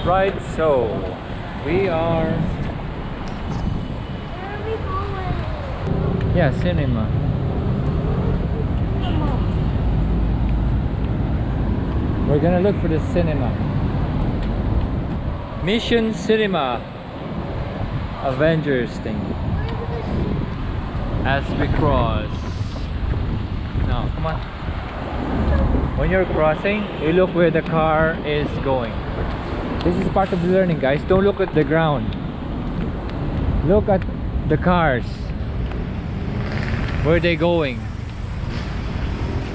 Right, so we are. Where are we going? Yeah, cinema. We're gonna look for the cinema. Mission Cinema. Avengers thing. As we cross. Now, come on. When you're crossing, you look where the car is going. This is part of the learning, guys. Don't look at the ground. Look at the cars. Where they going.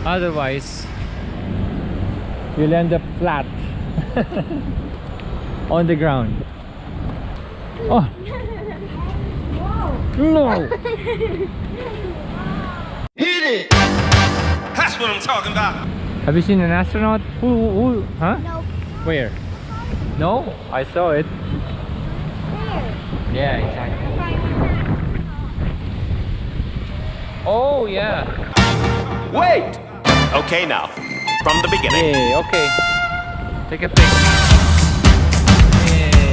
Otherwise, you'll end up flat on the ground. Oh no! Hit it! That's what I'm talking about. Have you seen an astronaut? Who? Huh? No. Where? No, I saw it. Where? Yeah, exactly. Oh yeah. Wait! Okay, now, from the beginning. Yeah. Okay. Take a pic. Yeah.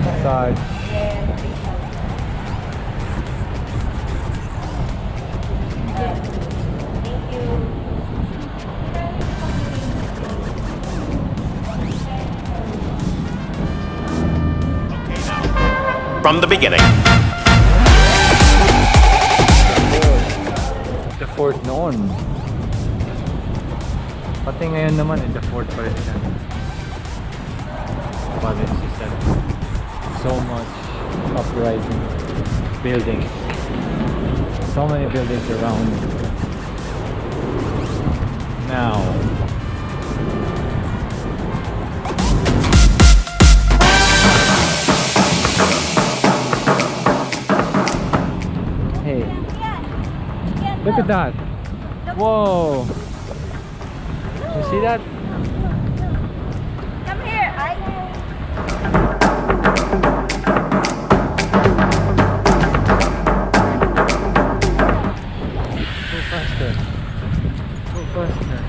Massage. From the beginning. The fourth noon. Pati ngayon naman the fourth pa rin siya. But it's just that so much uprising buildings. So many buildings around. Now. Hey. Look at that. Whoa. You see that? Come here. Go faster. Go faster.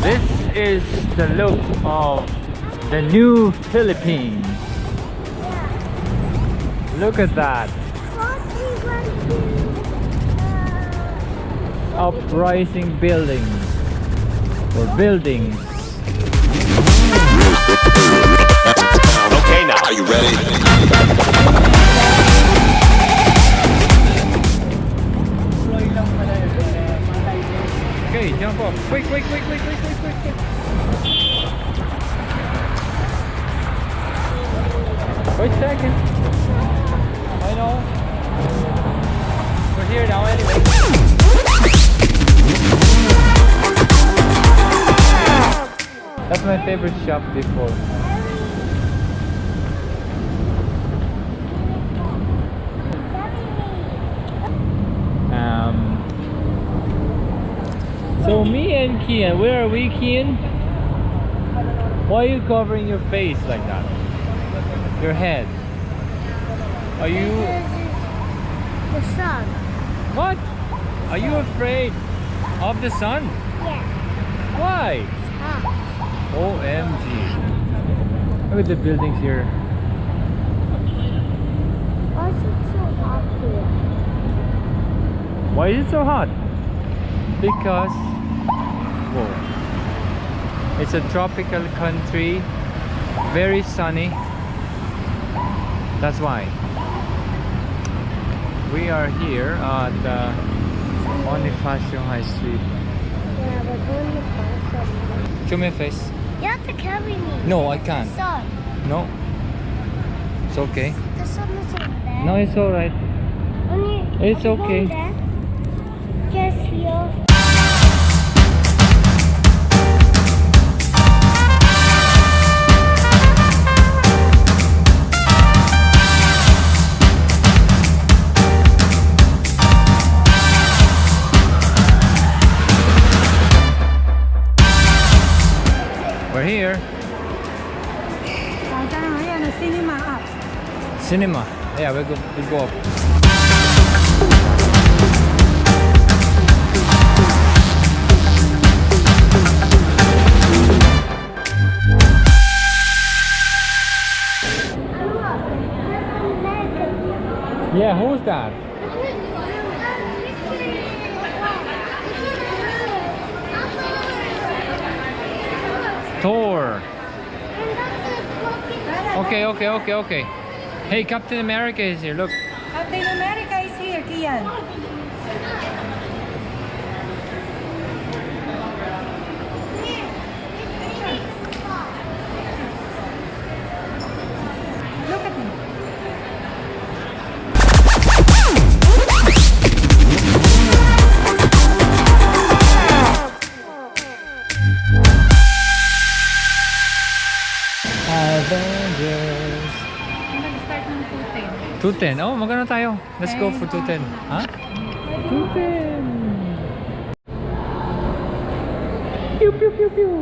This is the look of the new Philippines. Look at that. Uprising buildings or buildings. Okay, now. Are you ready? Okay, jump off. Quick. Wait a second. I know. We're here now anyway. That's my favorite shop before. So me and Kian, where are we, Kian? Why are you covering your face like that? Your head. Are you... The sun. What? Are you afraid of the sun? Yeah. Why? It's hot. OMG. Look at the buildings here. Why is it so hot here? Why is it so hot? Because... Whoa. It's a tropical country. Very sunny. That's why. We are here at BONIFACIO High Street. Yeah, we're going to find something. Show me your face. You have to carry me. No, I can't. The sun. No. It's okay. The sun isn't there. No, it's alright. It's okay. Just here. We're here. Cinema up. Cinema. Yeah, we'll go up. Yeah, who's that? Thor. Okay. Hey, Captain America is here. Look. Captain America is here, Kian. Look at me. Avengers. Nag-start ng 2:10. 210. Oh, magkano tayo? Let's go for 210. Ha? 210. Pew pew pew pew.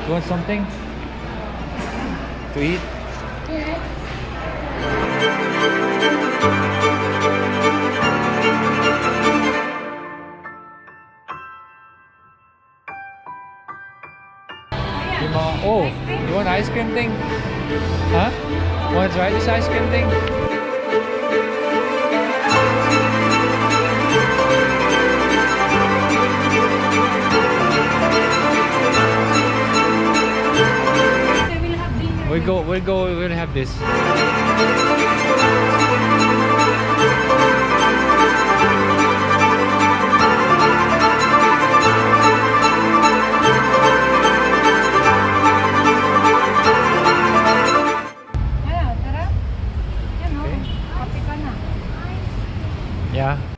You want something to eat? Oh, you want ice cream thing? Huh? Want to try this ice cream thing? We'll have this. Tara. Yan, Okay. Kape ka na. Yeah.